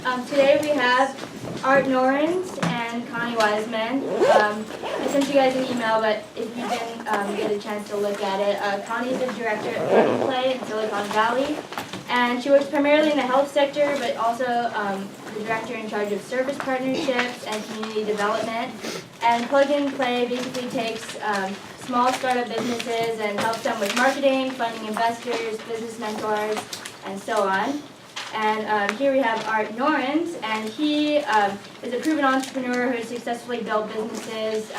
Today we have Art Norins and Connie Weisman. I sent you guys an email, but if you didn't get a chance to look at it, Connie is the director at Berkeley in Silicon Valley, and she works primarily in the health sector, but also the director in charge of service partnerships and community development. And Plug and Play basically takes small startup businesses and helps them with marketing, finding investors, business mentors, and so on. And here we have Art Norins, and he is a proven entrepreneur who has successfully built businesses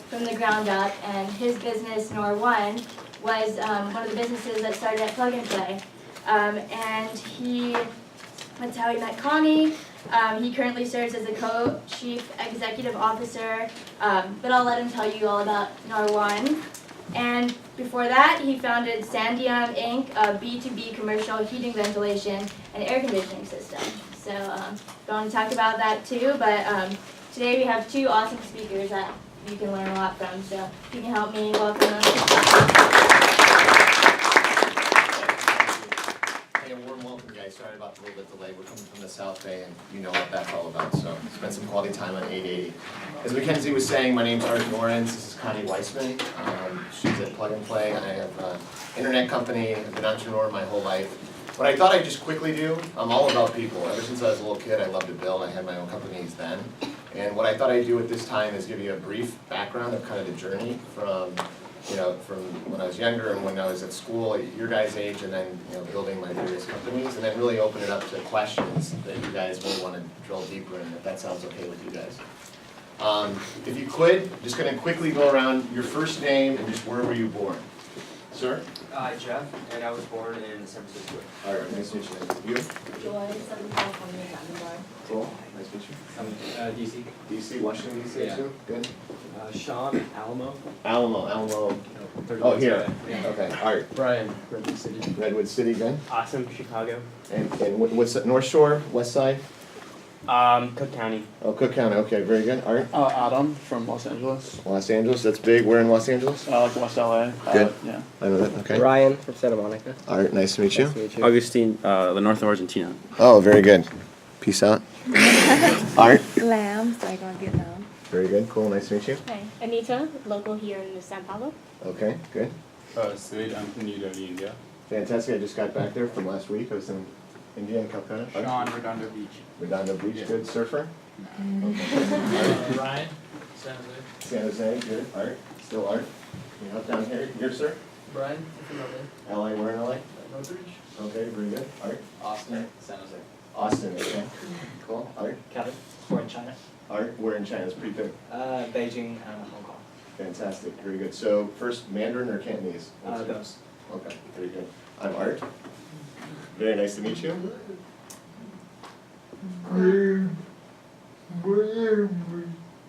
from the ground up, and his business, Norins, was one of the businesses that started at Plug and Play. That's how he met Connie. He currently serves as the co-chief executive officer, but I'll let him tell you all about Norins. And before that, he founded Sandium Inc., a B2B commercial heating, ventilation, and air conditioning system. So going to talk about that too, but today we have two awesome speakers that you can learn a lot from. So if you can help me welcome them. Hey, a warm welcome, guys. Sorry about the little bit delay. We're coming from the South Bay, and you know what that's all about. So spend some quality time on 880. As Mackenzie was saying, my name's Art Norins. This is Connie Weisman. She's at Plug and Play. I have an internet company. I've been an entrepreneur my whole life. What I thought I'd just quickly do, I'm all about people. Ever since I was a little kid, I loved to build. I had my own companies then. And what I thought I'd do at this time is give you a brief background of kind of the journey from when I was younger and when I was at school at your guys' age, and then building my various companies, and then really open it up to questions that you guys really want to drill deeper in, if that sounds okay with you guys. If you could, just going to quickly go around your first name and just where were you born? Sir? Jeff, and I was born in San Francisco. All right, nice to meet you. You? Joy, Southern California, Diamond. Cool, nice to meet you. DC. DC, Washington DC, Yeah. too? Good. Sean, Alamo. Alamo. Oh, here. Yeah. Okay, all right. Brian, Redwood City. Redwood City, good. Awesome, Chicago. And what's that, North Shore, West Side? Cook County. Oh, Cook County, okay, very good. Art? Adam from Los Angeles. Los Angeles, that's big. Where in Los Angeles? Like West LA. Good. Yeah. I know that, okay. Ryan from Santa Monica. Art, nice to meet you. Nice to meet you. Augustine, the north of Argentina. Oh, very good. Peace out. Art? Lamb, Saigon, Vietnam. Very good, cool, nice to meet you. Hi, Anita, local here in San Paulo. Okay, good. Sid, I'm from New Delhi, India. Fantastic, I just got back there from last week. I was in India and Calcutta. Sean, Redondo Beach. Redondo Beach, Yeah. good. Surfer? Ryan, San Jose. San Jose, good. Art? Still Art? You help down here? Here, sir? Brian from LA. LA, where in LA? Northridge. Okay, very good. Art? Austin, San Jose. Austin, okay. Cool. Art? Kevin, we're in China. Art, where in China? It's pretty big. Beijing and Hong Kong. Fantastic, very good. So, first Mandarin or Cantonese? Those. Okay, very good. I'm Art. Very nice to meet you.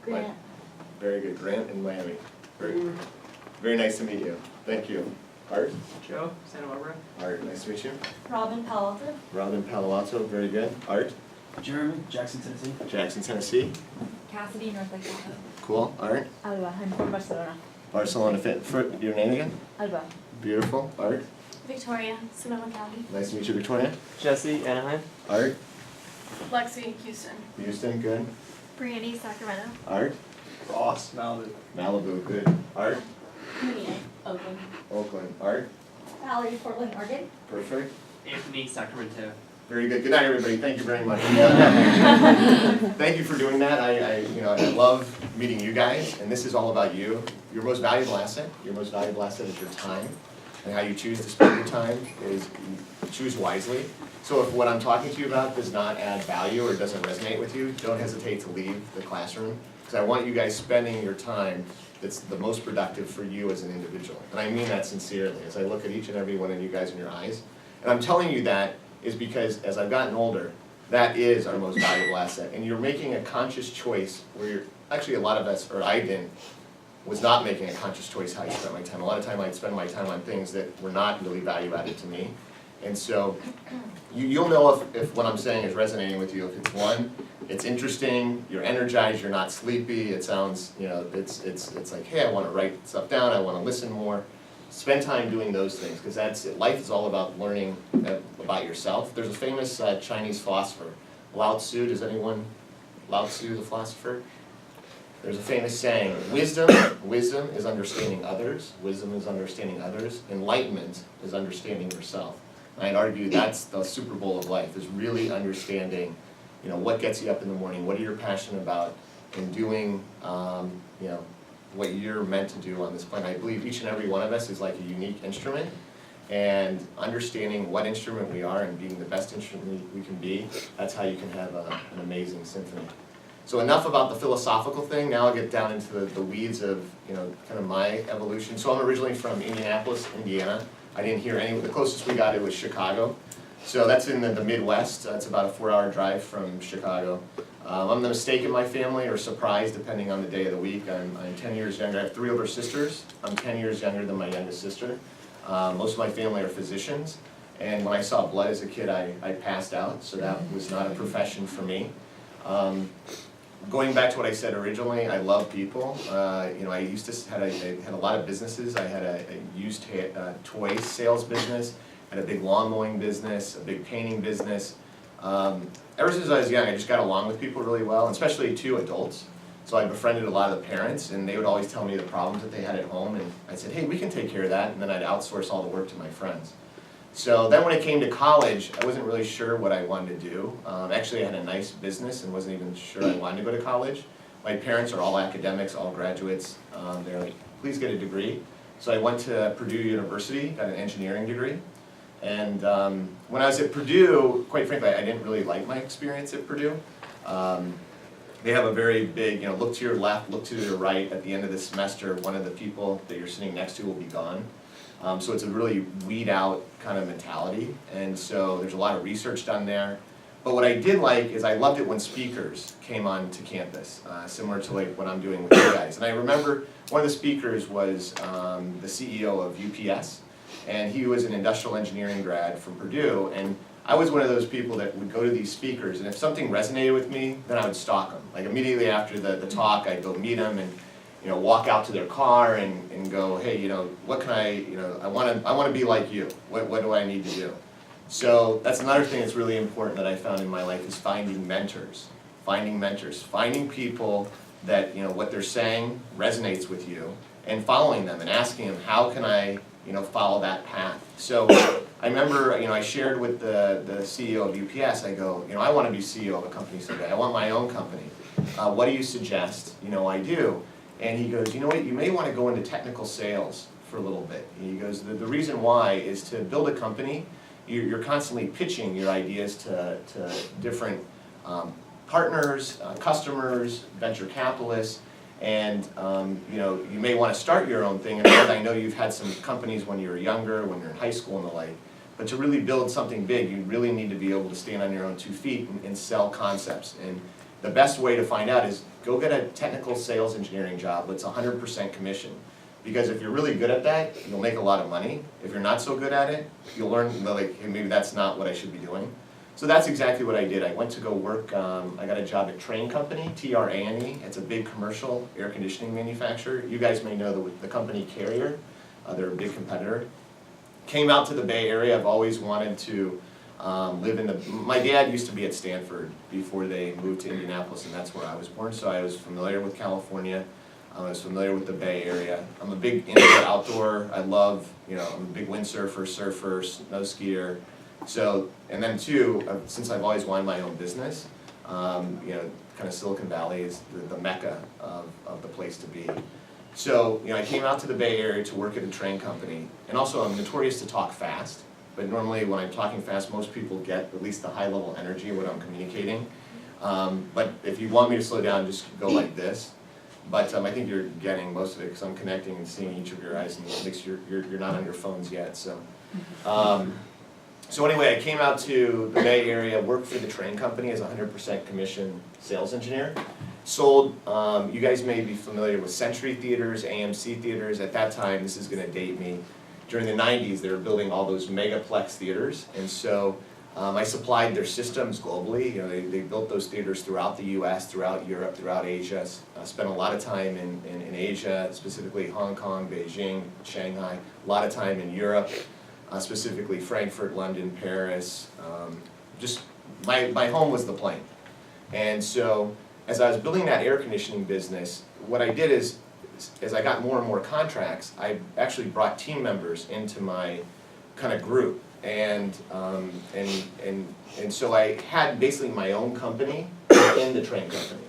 Grant. Very good. Grant in Miami. Very nice to meet you. Thank you. Art? Joe, Santa Barbara. Art, nice to meet you. Robin Palo Alto. Robin Palo Alto, very good. Art? Jeremy, Jackson, Tennessee. Jackson, Tennessee. Cassidy, North Lake Tahoe. Cool. Art? Alba, I'm from Barcelona. Barcelona. Your name again? Alba. Beautiful. Art? Victoria, Sonoma County. Nice to meet you, Victoria. Jesse, Anaheim. Art? Lexi, Houston. Houston, good. Brianne, Sacramento. Art? Ross, Malibu. Malibu, good. Art? Mooney, Oakland. Oakland. Art? Valerie, Portland, Oregon. Perfect. Anthony, Sacramento. Very good. Good night, everybody. Thank you very much. Thank you for doing that. I love meeting you guys, and this is all about you. Your most valuable asset. Your most valuable asset is your time, and how you choose to spend your time is you choose wisely. So if what I'm talking to you about does not add value or doesn't resonate with you, don't hesitate to leave the classroom, because I want you guys spending your time that's the most productive for you as an individual. And I mean that sincerely, as I look at each and every one of you guys in your eyes. And I'm telling you that is because as I've gotten older, that is our most valuable asset. And you're making a conscious choice where you're, actually a lot of us, or I didn't, was not making a conscious choice how I spent my time. A lot of time I'd spend my time on things that were not really value added to me. And so you'll know if what I'm saying is resonating with you. If it's one, it's interesting, you're energized, you're not sleepy, it sounds, it's like, hey, I want to write stuff down, I want to listen more. Spend time doing those things, because that's it. Life is all about learning about yourself. There's a famous Chinese philosopher Lao Tzu, does anyone, Lao Tzu, the philosopher? There's a famous saying, wisdom is understanding others, wisdom is understanding others, enlightenment is understanding yourself. And I'd argue that's the Super Bowl of life, is really understanding, you know, what gets you up in the morning, what are you passionate about, and doing, you know, what you're meant to do on this planet. I believe each and every one of us is like a unique instrument, and understanding what instrument we are and being the best instrument we can be, that's how you can have an amazing symphony. So enough about the philosophical thing, now I'll get down into the weeds of, you know, kind of my evolution. So I'm originally from Indianapolis, Indiana. I didn't hear any, the closest we got it was Chicago. So that's in the Midwest, that's about a 4-hour drive from Chicago. I'm the mistake in my family, or surprise, depending on the day of the week. I'm 10 years younger, I have 3 older sisters. I'm 10 years younger than my youngest sister. Most of my family are physicians, and when I saw blood as a kid, I passed out, so that was not a profession for me. Going back to what I said originally, I love people. You know, I used to I had a lot of businesses. I had a used toy sales business, had a big lawn mowing business, a big painting business. Ever since I was young, I just got along with people really well, especially two adults. So I befriended a lot of the parents, and they would always tell me the problems that they had at home, and I said, hey, we can take care of that, and then I'd outsource all the work to my friends. So then when it came to college, I wasn't really sure what I wanted to do. Actually, I had a nice business and wasn't even sure I wanted to go to college. My parents are all academics, all graduates. They're like, please get a degree. So I went to Purdue University, got an engineering degree. And when I was at Purdue, quite frankly, I didn't really like my experience at Purdue. They have a very big, you know, look to your left, look to your right. At the end of the semester, one of the people that you're sitting next to will be gone. So it's a really weed out kind of mentality, and so there's a lot of research done there. But what I did like is I loved it when speakers came on to campus, similar to like what I'm doing with you guys. And I remember one of the speakers was the CEO of UPS, and he was an industrial engineering grad from Purdue, and I was one of those people that would go to these speakers, and if something resonated with me, then I would stalk them. Like immediately after the talk, I'd go meet them and, you know, walk out to their car and go, hey, you know, what can I, you know, I want to be like you. What do I need to do? So that's another thing that's really important that I found in my life is finding mentors. Finding people that, you know, what they're saying resonates with you, and following them and asking them, how can I, you know, follow that path? So I remember, you know, I shared with the CEO of UPS, I go, you know, I want to be CEO of a company someday. I want my own company. What do you suggest, you know, I do? And he goes, you know what, you may want to go into technical sales for a little bit. And he goes, the reason why is to build a company, you're constantly pitching your ideas to different partners, customers, venture capitalists, and you know, you may want to start your own thing. And I know you've had some companies when you were younger, when you're in high school and the like, but to really build something big, you really need to be able to stand on your own 2 feet and sell concepts. And the best way to find out is go get a technical sales engineering job that's 100% commission. Because if you're really good at that, you'll make a lot of money. If you're not so good at it, you'll learn, like, hey, maybe that's not what I should be doing. So that's exactly what I did. I went to go work, I got a job at Train Company, TRANE. It's a big commercial air conditioning manufacturer. You guys may know the company Carrier. They're a big competitor. Came out to the Bay Area. I've always wanted to live in my dad used to be at Stanford before they moved to Indianapolis, and that's where I was born, so I was familiar with California. I was familiar with the Bay Area. I'm a big indoor outdoor. I love, you know, I'm a big windsurfer, surfer, snow skier. So, and then too, since I've always wanted my own business, you know, kind of Silicon Valley is the mecca of the place to be. So, you know, I came out to the Bay Area to work at a train company, and also I'm notorious to talk fast. But normally when I'm talking fast, most people get at least the high level energy of what I'm communicating. But if you want me to slow down, just go like this. But I think you're getting most of it because I'm connecting and seeing each of your eyes, and it makes you're not on your phones yet. So, so anyway, I came out to the Bay Area, worked for the train company as a 100% commission sales engineer. Sold, you guys may be familiar with Century Theaters, AMC Theaters. At that time, this is going to date me, during the 90s, they were building all those megaplex theaters, and so I supplied their systems globally. You know, they built those theaters throughout the U.S., throughout Europe, throughout Asia. Spent a lot of time in Asia, specifically Hong Kong, Beijing, Shanghai. A lot of time in Europe, specifically Frankfurt, London, Paris. Just my home was the plane. And so as I was building that air conditioning business, what I did is, as I got more and more contracts, I actually brought team members into my kind of group. And so I had basically my own company in the train company.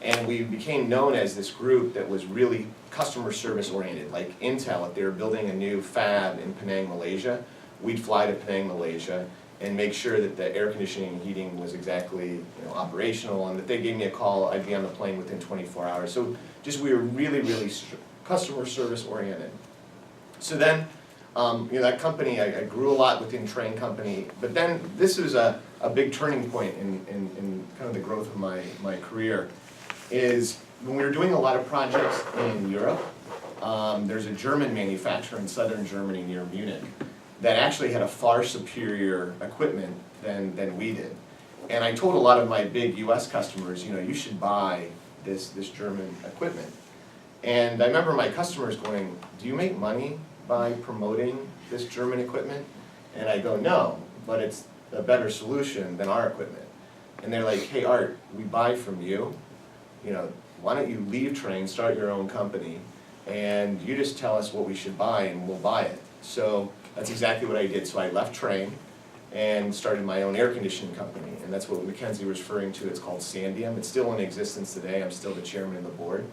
And we became known as this group that was really customer service oriented. Like Intel, if they were building a new fab in Penang, Malaysia, we'd fly to Penang, Malaysia, and make sure that the air conditioning and heating was exactly operational, and that they gave me a call, I'd be on the plane within 24 hours. So just we were really, really customer service oriented. So then, that company, I grew a lot within train company, but then this was a big turning point in kind of the growth of my career, is when we were doing a lot of projects in Europe, there's a German manufacturer in southern Germany near Munich that actually had a far superior equipment than we did. And I told a lot of my big US customers, you should buy this German equipment. And I remember my customers going, do you make money by promoting this German equipment? And I go, no, but it's a better solution than our equipment. And they're like, hey Art, we buy from you. Why don't you leave Train, start your own company, and you just tell us what we should buy and we'll buy it. So that's exactly what I did. So I left Train and started my own air conditioning company. And that's what Mackenzie was referring to. It's called Sandium. It's still in existence today. I'm still the chairman of the board.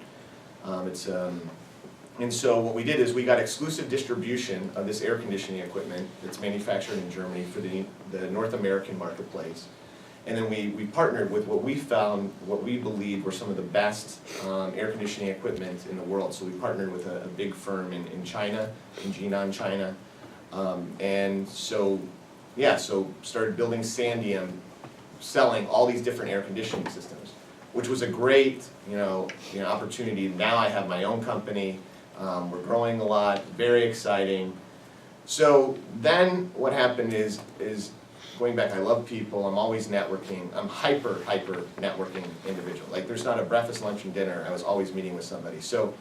And so what we did is we got exclusive distribution of this air conditioning equipment that's manufactured in Germany for the North American marketplace. And then we partnered with what we believed were some of the best air conditioning equipment in the world. So we partnered with a big firm in China, in Jinan, China. And so started building Sandium, selling all these different air conditioning systems, which was a great opportunity. Now I have my own company. We're growing a lot, very exciting. So then what happened is going back, I love people, I'm always networking, I'm hyper networking individual. Like there's not a breakfast, lunch, and dinner, I was always meeting with somebody. So,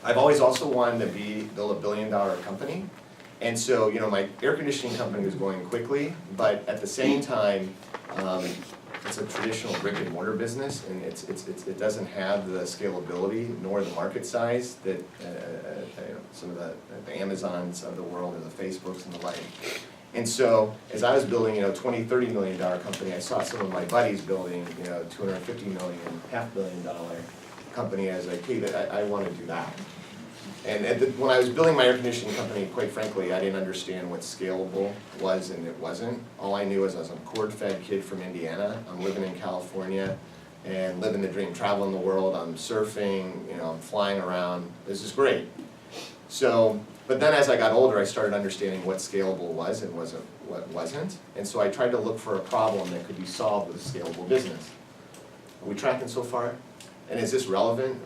I've always also wanted to build $1 billion company. And so, my air conditioning company was going quickly, but at the same time, it's a traditional brick and mortar business, and it doesn't have the scalability nor the market size that some of the Amazons of the world or the Facebooks and the like. And so, as I was building, $20, $30 million company, I saw some of my buddies building, $250 million, $500 million company. I was like, hey, I want to do that. And when I was building my air conditioning company, quite frankly, I didn't understand what scalable was and it wasn't. All I knew was I was a cord-fed kid from Indiana. I'm living in California and living the dream, traveling the world. I'm surfing, I'm flying around. This is great. So, but then as I got older, I started understanding what scalable was and what wasn't. And so I tried to look for a problem that could be solved with a scalable business. Are we tracking so far? And is this relevant?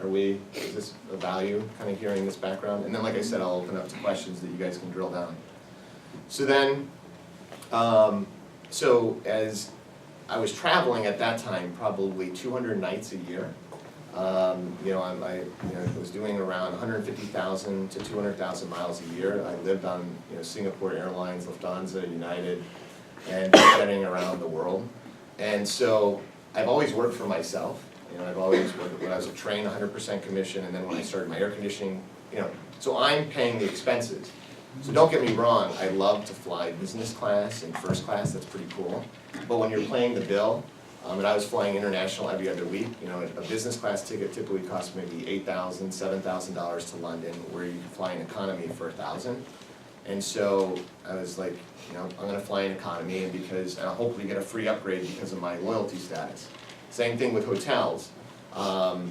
Is this a value, kind of hearing this background? And then, like I said, I'll open up to questions that you guys can drill down. So then, so as I was traveling at that time, probably 200 nights a year, I was doing around 150,000 to 200,000 miles a year. I lived on Singapore Airlines, Lufthansa, United, and jetting around the world. And so I've always worked for myself. I've always worked, when I was a train, 100% commission, and then when I started my air conditioning, so I'm paying the expenses. So don't get me wrong, I love to fly business class and first class, that's pretty cool. But when you're paying the bill, and I was flying international every other week, a business class ticket typically costs maybe $8,000, $7,000 to London, where you can fly in economy for $1,000. And so I was like, I'm gonna fly in economy, and I'll hopefully get a free upgrade because of my loyalty status. Same thing with hotels. I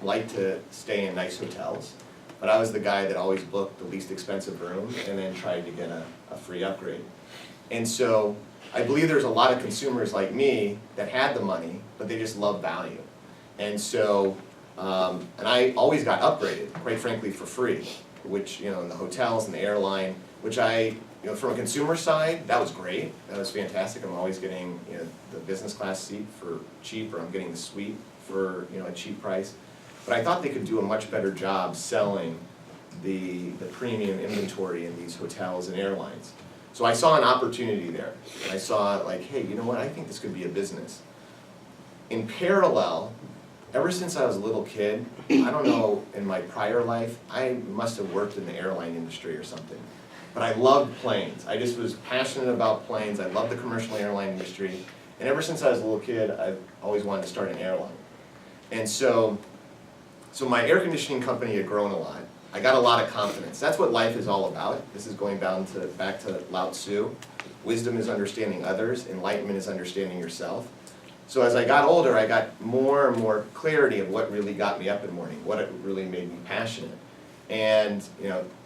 like to stay in nice hotels, but I was the guy that always booked the least expensive room and then tried to get a free upgrade. And so I believe there's a lot of consumers like me that had the money, but they just love value. And so, and I always got upgraded, quite frankly, for free, which, in the hotels and the airline, which from a consumer side, that was great. That was fantastic. I'm always getting the business class seat for cheap, or I'm getting the suite for a cheap price. But I thought they could do a much better job selling the premium inventory in these hotels and airlines. So I saw an opportunity there. And I saw like, hey, you know what, I think this could be a business. In parallel, ever since I was a little kid, I don't know, in my prior life, I must have worked in the airline industry or something. But I loved planes. I just was passionate about planes. I loved the commercial airline industry. And ever since I was a little kid, I've always wanted to start an airline. And so my air conditioning company had grown a lot. I got a lot of confidence. That's what life is all about. This is going back to Lao Tzu. Wisdom is understanding others. Enlightenment is understanding yourself. So as I got older, I got more and more clarity of what really got me up in the morning, what it really made me passionate. And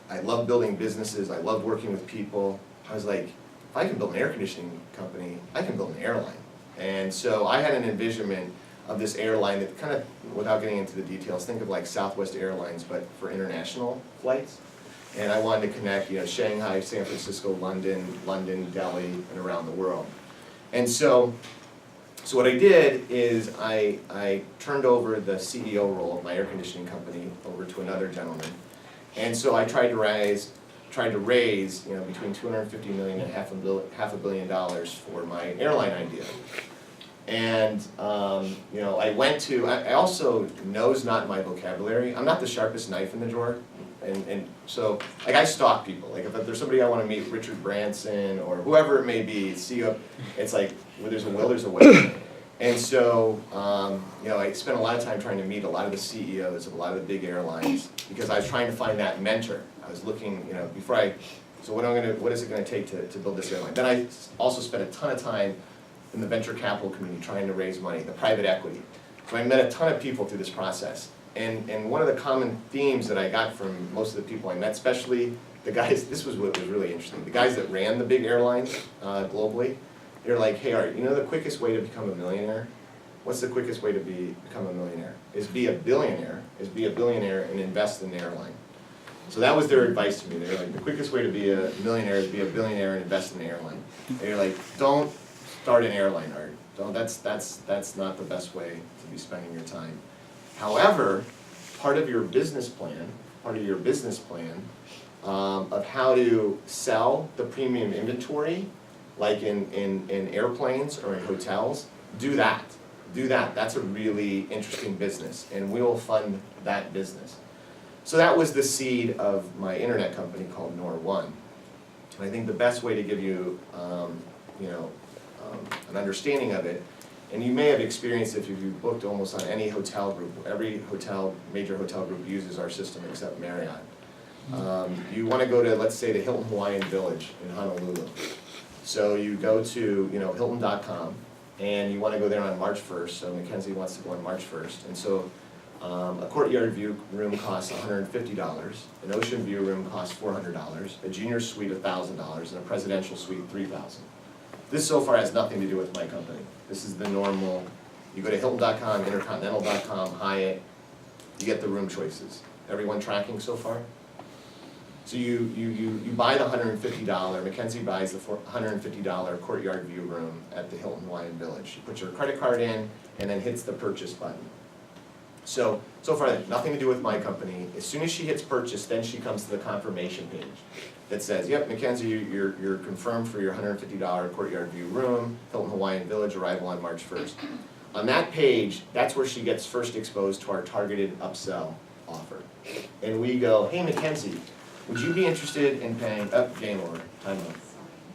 I love building businesses. I love working with people. I was like, if I can build an air conditioning company, I can build an airline. And so I had an envisionment of this airline that kind of, without getting into the details, think of like Southwest Airlines, but for international flights. And I wanted to connect, Shanghai, San Francisco, London, Delhi, and around the world. And so what I did is I turned over the CEO role of my air conditioning company over to another gentleman. And so I tried to raise between $250 million and half a billion dollars for my airline idea. And I also, no's not my vocabulary. I'm not the sharpest knife in the drawer. And so, like, I stalk people. Like, if there's somebody I want to meet, Richard Branson or whoever it may be, CEO, it's like, where there's a will, there's a way. And so, I spent a lot of time trying to meet a lot of the CEOs of a lot of the big airlines because I was trying to find that mentor. I was looking, so what is it going to take to build this airline? Then I also spent a ton of time in the venture capital community trying to raise money, the private equity. So I met a ton of people through this process. And one of the common themes that I got from most of the people I met, especially the guys, this was what was really interesting, the guys that ran the big airlines globally, they're like, hey Art, the quickest way to become a millionaire? What's the quickest way to become a millionaire? Is be a billionaire and invest in the airline. So that was their advice to me. They were like, the quickest way to be a millionaire is be a billionaire and invest in the airline. They're like, don't start an airline, Art. That's not the best way to be spending your time. However, part of your business plan of how to sell the premium inventory, like in airplanes or in hotels, do that. That's a really interesting business, and we will fund that business. So that was the seed of my internet company called Nor1. And I think the best way to give you, an understanding of it, and you may have experienced if you've booked almost on any hotel group. Every major hotel group uses our system except Marriott. You want to go to, let's say, the Hilton Hawaiian Village in Honolulu. So you go to Hilton.com, and you want to go there on March 1st. So Mackenzie wants to go on March 1st, and so a courtyard view room costs $150. An ocean view room costs $400. A junior suite $1,000, and a presidential suite $3,000. This so far has nothing to do with my company. This is the normal, you go to Hilton.com, Intercontinental.com, Hyatt, you get the room choices. Everyone tracking so far? So you buy the $150, Mackenzie buys the $150 courtyard view room at the Hilton Hawaiian Village. She puts her credit card in and then hits the purchase button. So far, nothing to do with my company. As soon as she hits purchase, then she comes to the confirmation page that says, yep, Mackenzie, you're confirmed for your $150 courtyard view room, Hilton Hawaiian Village, arrival on March 1st. On that page, that's where she gets first exposed to our targeted upsell offer. And we go, hey, Mackenzie, would you be interested in paying, game over, time out,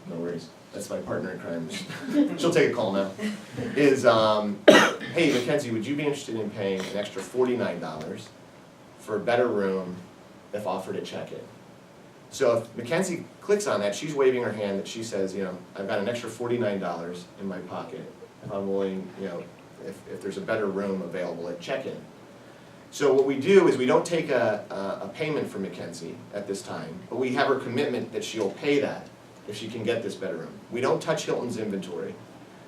no worries. That's my partner in crime. She'll take a call now. Hey, Mackenzie, would you be interested in paying an extra $49 for a better room if offered at check-in? So if Mackenzie clicks on that, she's waving her hand that she says, I've got an extra $49 in my pocket if I'm willing, if there's a better room available at check-in. So what we do is we don't take a payment from Mackenzie at this time, but we have her commitment that she'll pay that if she can get this better room. We don't touch Hilton's inventory.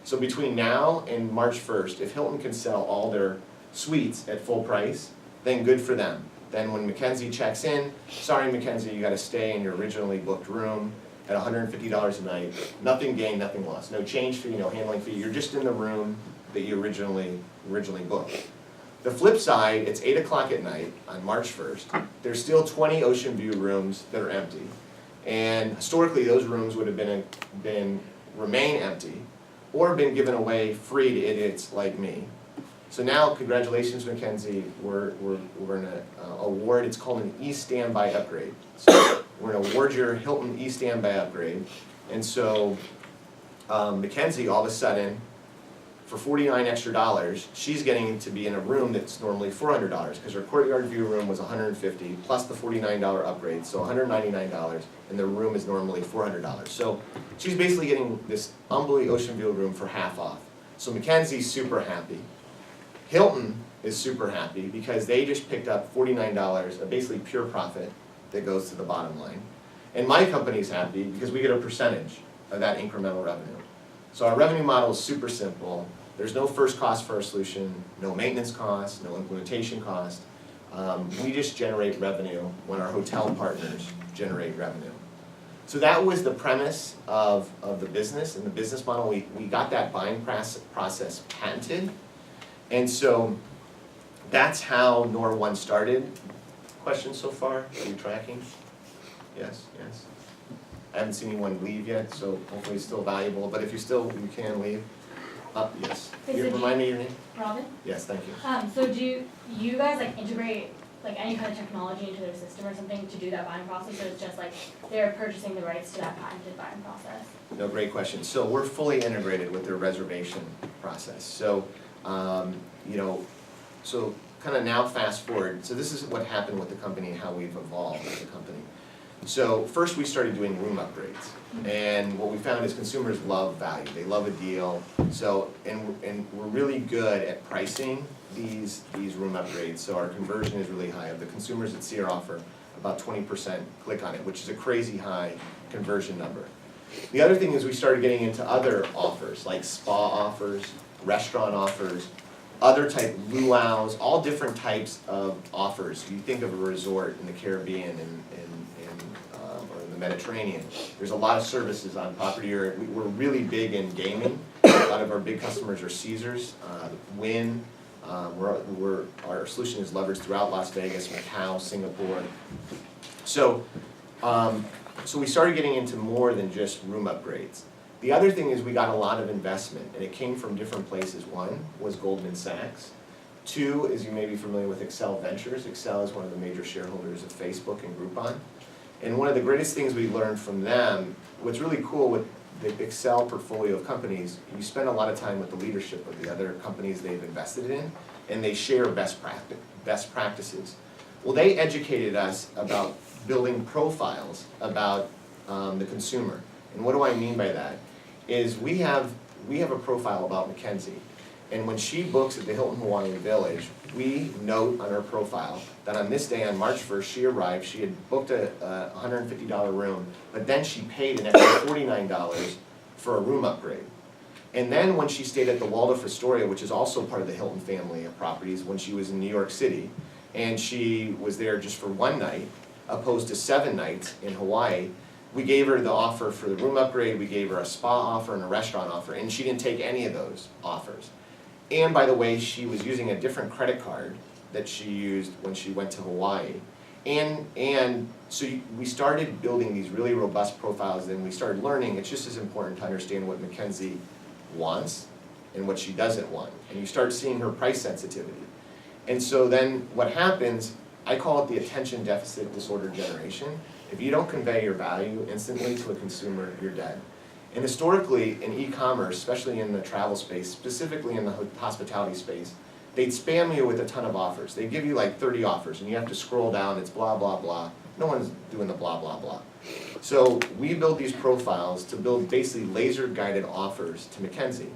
So between now and March 1st, if Hilton can sell all their suites at full price, then good for them. Then when Mackenzie checks in, sorry Mackenzie, you gotta stay in your originally booked room at $150 a night. Nothing gained, nothing lost. No change fee, no handling fee. You're just in the room that you originally booked. The flip side, it's 8 o'clock at night on March 1st. There's still 20 ocean view rooms that are empty. And historically, those rooms would have remain empty or been given away free to idiots like me. So now, congratulations, Mackenzie, we're gonna award, it's called an E-Standby upgrade. So we're gonna award your Hilton E-Standby upgrade. And so Mackenzie, all of a sudden, for $49 extra, she's getting to be in a room that's normally $400 because her courtyard view room was $150 plus the $49 upgrade, so $199, and the room is normally $400. So she's basically getting this unbelievable ocean view room for half off. So Mackenzie's super happy. Hilton is super happy because they just picked up $49 of basically pure profit that goes to the bottom line. And my company's happy because we get a percentage of that incremental revenue. So our revenue model is super simple. There's no first cost for our solution, no maintenance cost, no implementation cost. We just generate revenue when our hotel partners generate revenue. So that was the premise of the business and the business model. We got that buying process patented. And so that's how Nor1 started. Questions so far? Are you tracking? Yes, yes. I haven't seen anyone leave yet, so hopefully it's still valuable, but if you can leave. Yes. Remind me your name? Robin? Yes, thank you. So do you guys like integrate like any kind of technology into their system or something to do that buying process, or it's just like they're purchasing the rights to that patented buying process? No, great question. So we're fully integrated with their reservation process. So, so kind of now fast forward. So this is what happened with the company and how we've evolved as a company. So first we started doing room upgrades, and what we found is consumers love value, they love a deal. So, and we're really good at pricing these room upgrades, so our conversion is really high. Of the consumers that see our offer, about 20% click on it, which is a crazy high conversion number. The other thing is we started getting into other offers, like spa offers, restaurant offers, other type luau's, all different types of offers. You think of a resort in the Caribbean or in the Mediterranean, there's a lot of services on property. We're really big in gaming. A lot of our big customers are Caesars, Wynn. Our solution is leveraged throughout Las Vegas, Macau, Singapore. So we started getting into more than just room upgrades. The other thing is we got a lot of investment, and it came from different places. One was Goldman Sachs. Two is, you may be familiar with Excel Ventures. Excel is one of the major shareholders of Facebook and Groupon. And one of the greatest things we learned from them, what's really cool with the Excel portfolio of companies, you spend a lot of time with the leadership of the other companies they've invested in, and they share best practices. Well, they educated us about building profiles about the consumer. And what do I mean by that? Is we have a profile about Mackenzie, and when she books at the Hilton Hawaiian Village, we note on her profile that on this day, on March 1st, she arrived, she had booked a $150 room, but then she paid an extra $49 for a room upgrade. And then when she stayed at the Waldorf Astoria, which is also part of the Hilton family of properties, when she was in New York City, and she was there just for one night, opposed to 7 nights in Hawaii, we gave her the offer for the room upgrade, we gave her a spa offer and a restaurant offer, and she didn't take any of those offers. And by the way, she was using a different credit card that she used when she went to Hawaii. And so we started building these really robust profiles, and we started learning it's just as important to understand what Mackenzie wants and what she doesn't want. And you start seeing her price sensitivity. And so then what happens, I call it the attention deficit disorder generation. If you don't convey your value instantly to a consumer, you're dead. And historically, in e-commerce, especially in the travel space, specifically in the hospitality space, they'd spam you with a ton of offers. They'd give you like 30 offers, and you have to scroll down, it's blah, blah, blah. No one's doing the blah, blah, blah. So we build these profiles to build basically laser-guided offers to Mackenzie.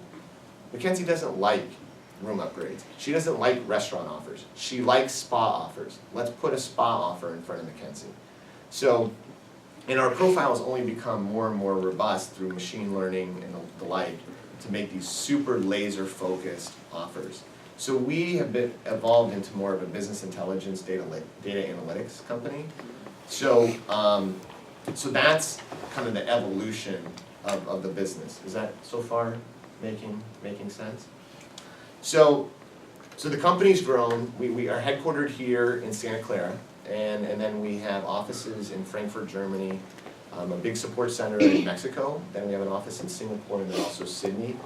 Mackenzie doesn't like room upgrades. She doesn't like restaurant offers. She likes spa offers. Let's put a spa offer in front of Mackenzie. So, and our profiles only become more and more robust through machine learning and the like to make these super laser-focused offers. So we have been evolved into more of a business intelligence data analytics company. So, so that's kind of the evolution of the business. Is that so far making sense? So the company's grown. We are headquartered here in Santa Clara, and then we have offices in Frankfurt, Germany, A big support center in Mexico, then we have an office in Singapore and then also Sydney.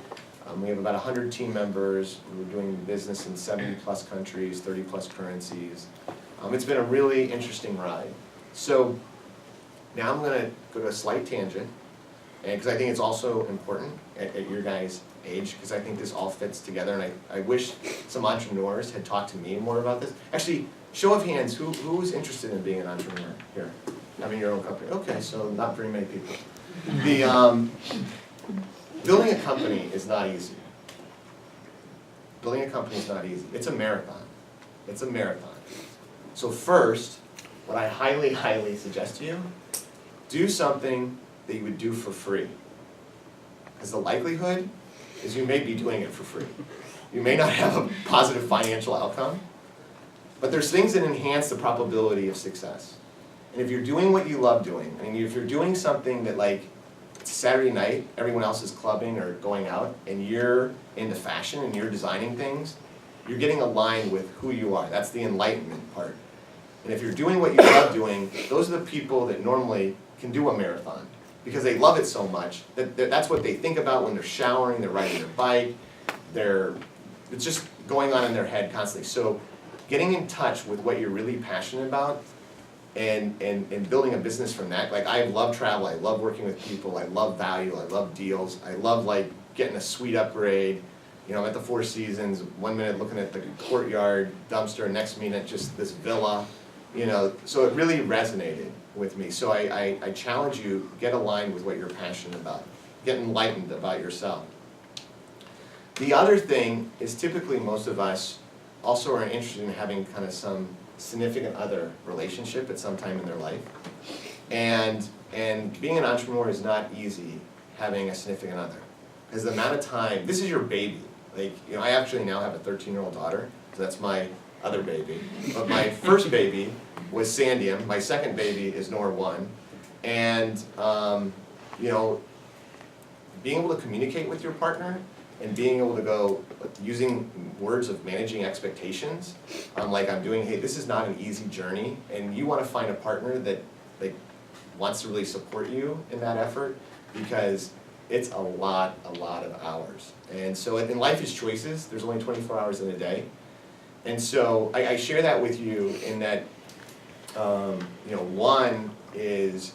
We have about 100 team members. We're doing business in 70+ countries, 30+ currencies. It's been a really interesting ride. So now I'm gonna go to a slight tangent, and because I think it's also important at your guys' age, because I think this all fits together, and I wish some entrepreneurs had talked to me more about this. Actually, show of hands, who's interested in being an entrepreneur here? Having your own company. Okay, so not very many people. Building a company is not easy. Building a company is not easy. It's a marathon. It's a marathon. So first, what I highly, highly suggest to you, do something that you would do for free. Because the likelihood is you may be doing it for free. You may not have a positive financial outcome, but there's things that enhance the probability of success. And if you're doing what you love doing, and if you're doing something that like, it's Saturday night, everyone else is clubbing or going out, and you're into fashion and you're designing things, you're getting aligned with who you are. That's the enlightenment part. And if you're doing what you love doing, those are the people that normally can do a marathon because they love it so much that that's what they think about when they're showering, they're riding their bike, it's just going on in their head constantly. So getting in touch with what you're really passionate about and building a business from that. Like I love travel, I love working with people, I love value, I love deals, I love like getting a suite upgrade. You know, I'm at the Four Seasons, 1 minute looking at the courtyard dumpster, next minute just this villa. You know, so it really resonated with me. So I challenge you, get aligned with what you're passionate about. Get enlightened about yourself. The other thing is typically most of us also are interested in having kind of some significant other relationship at some time in their life. And being an entrepreneur is not easy having a significant other. Because the amount of time, this is your baby. Like, you know, I actually now have a 13-year-old daughter, so that's my other baby. But my first baby was Sandium, my second baby is Nor 1. And, you know, being able to communicate with your partner and being able to go using words of managing expectations, like I'm doing, hey, this is not an easy journey, and you want to find a partner that like wants to really support you in that effort because it's a lot of hours. And so in life is choices. There's only 24 hours in a day. And so I share that with you in that, you know, one is,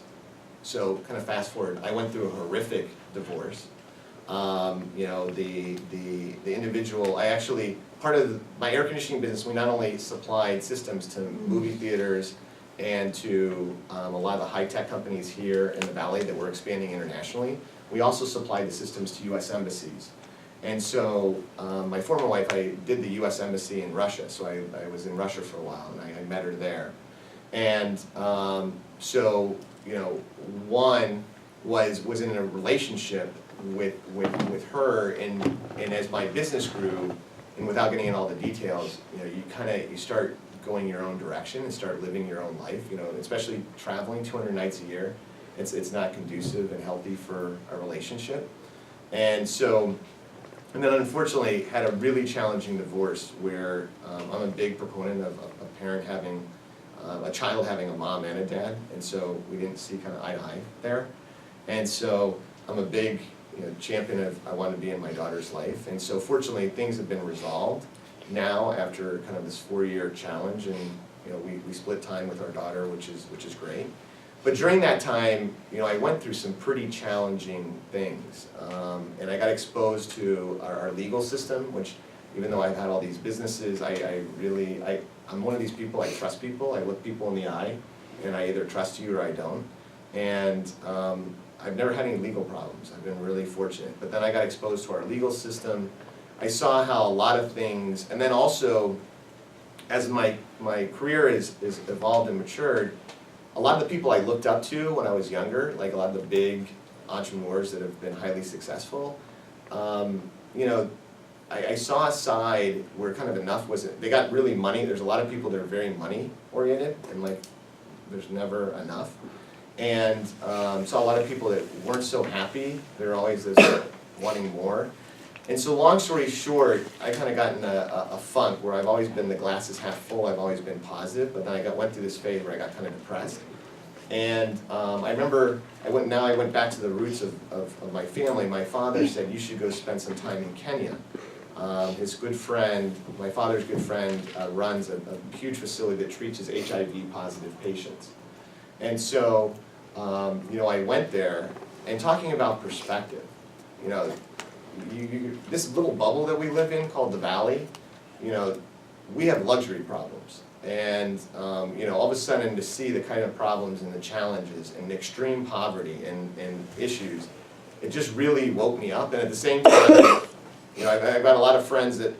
so kind of fast forward, I went through a horrific divorce. You know, the individual, I actually, part of my air conditioning business, we not only supplied systems to movie theaters and to a lot of the high-tech companies here in the Valley that were expanding internationally, we also supplied the systems to US embassies. And so my former wife, I did the US Embassy in Russia, so I was in Russia for a while, and I met her there. And so, you know, one was in a relationship with her, and as my business grew, and without getting into all the details, you know, you start going your own direction and start living your own life, you know, especially traveling 200 nights a year. It's not conducive and healthy for a relationship. And so, and then unfortunately had a really challenging divorce where I'm a big proponent of a parent having, a child having a mom and a dad, and so we didn't see kind of eye to eye there. And so I'm a big, you know, champion of I want to be in my daughter's life, and so fortunately things have been resolved now after kind of this 4-year challenge, and you know we split time with our daughter, which is great. But during that time, you know, I went through some pretty challenging things, and I got exposed to our legal system, which even though I've had all these businesses, I'm one of these people, I trust people, I look people in the eye, and I either trust you or I don't. And I've never had any legal problems. I've been really fortunate. But then I got exposed to our legal system. I saw how a lot of things, and then also, as my career is evolved and matured, a lot of the people I looked up to when I was younger, like a lot of the big entrepreneurs that have been highly successful, you know, I saw a side where kind of enough wasn't, they got really money. There's a lot of people that are very money oriented, and like there's never enough. And saw a lot of people that weren't so happy. They're always this wanting more. And so long story short, I kind of got in a funk where I've always been the glass is half full, I've always been positive, but then I went through this phase where I got kind of depressed. And I remember I went back to the roots of my family. My father said, you should go spend some time in Kenya. His good friend, my father's good friend, runs a huge facility that treats HIV positive patients. And so, I went there, and talking about perspective, this little bubble that we live in called the Valley, we have luxury problems. And, all of a sudden to see the kind of problems and the challenges and extreme poverty and issues, it just really woke me up. And at the same time, I've got a lot of friends that,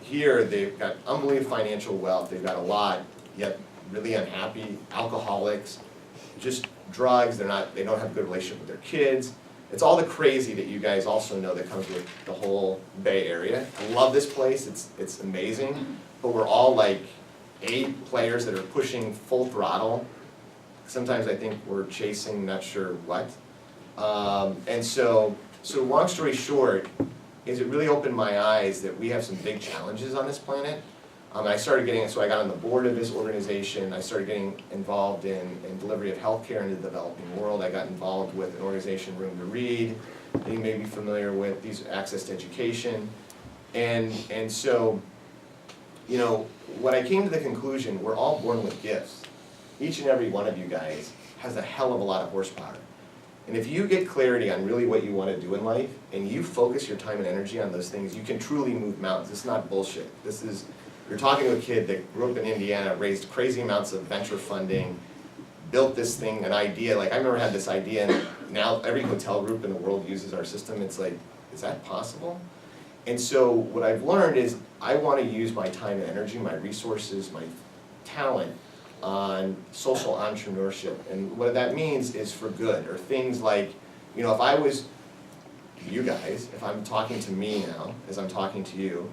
here they've got unbelievable financial wealth, they've got a lot, yet really unhappy, alcoholics, just drugs, they don't have a good relationship with their kids. It's all the crazy that you guys also know that comes with the whole Bay Area. I love this place, it's amazing, but we're all like A players that are pushing full throttle. Sometimes I think we're chasing not sure what. And so long story short, is it really opened my eyes that we have some big challenges on this planet. I got on the board of this organization, I started getting involved in delivery of healthcare in the developing world. I got involved with an organization, Room to Read, that you may be familiar with, these access to education. And so, when I came to the conclusion, we're all born with gifts. Each and every one of you guys has a hell of a lot of horsepower. And if you get clarity on really what you want to do in life, and you focus your time and energy on those things, you can truly move mountains. It's not bullshit. You're talking to a kid that grew up in Indiana, raised crazy amounts of venture funding, built this thing, an idea. Like, I remember I had this idea, and now every hotel group in the world uses our system. It's like, is that possible? And so what I've learned is I want to use my time and energy, my resources, my talent on social entrepreneurship. And what that means is for good, or things like, if I was you guys, if I'm talking to me now, as I'm talking to you,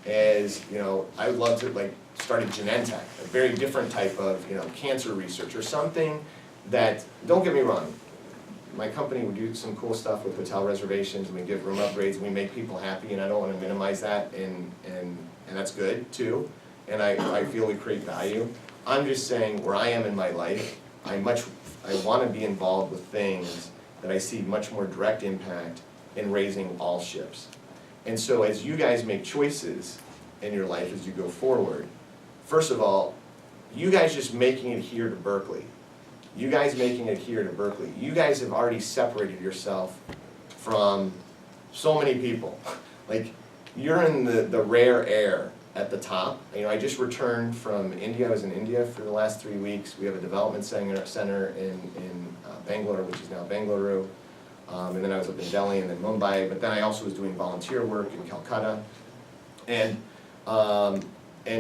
I would love to start a Genentech, a very different type of cancer research, or something that, don't get me wrong, my company would do some cool stuff with hotel reservations, and we give room upgrades, and we make people happy, and I don't want to minimize that, and that's good too, and I feel we create value. I'm just saying, where I am in my life, I want to be involved with things that I see much more direct impact in raising all ships. And so as you guys make choices in your life as you go forward, first of all, you guys just making it here to Berkeley, you guys have already separated yourself from so many people. Like, you're in the rare air at the top. I just returned from India. I was in India for the last 3 weeks. We have a development center in Bangalore, which is now Bengaluru. And then I was up in Delhi and then Mumbai, but then I also was doing volunteer work in Calcutta. And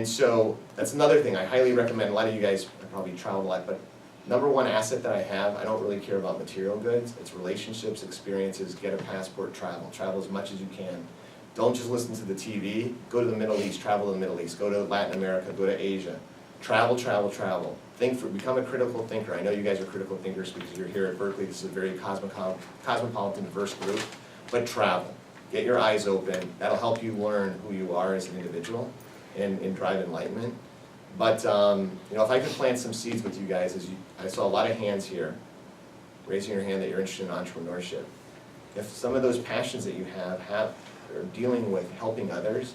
so that's another thing I highly recommend. A lot of you guys probably travel a lot, but number one asset that I have, I don't really care about material goods. It's relationships, experiences, get a passport, travel. Travel as much as you can. Don't just listen to the TV. Go to the Middle East, travel to the Middle East. Go to Latin America, go to Asia. Travel, travel, travel. Become a critical thinker. I know you guys are critical thinkers because you're here at Berkeley. This is a very cosmopolitan, diverse group. But travel. Get your eyes open. That'll help you learn who you are as an individual and drive enlightenment. But if I could plant some seeds with you guys, I saw a lot of hands here raising your hand that you're interested in entrepreneurship. If some of those passions that you have are dealing with helping others,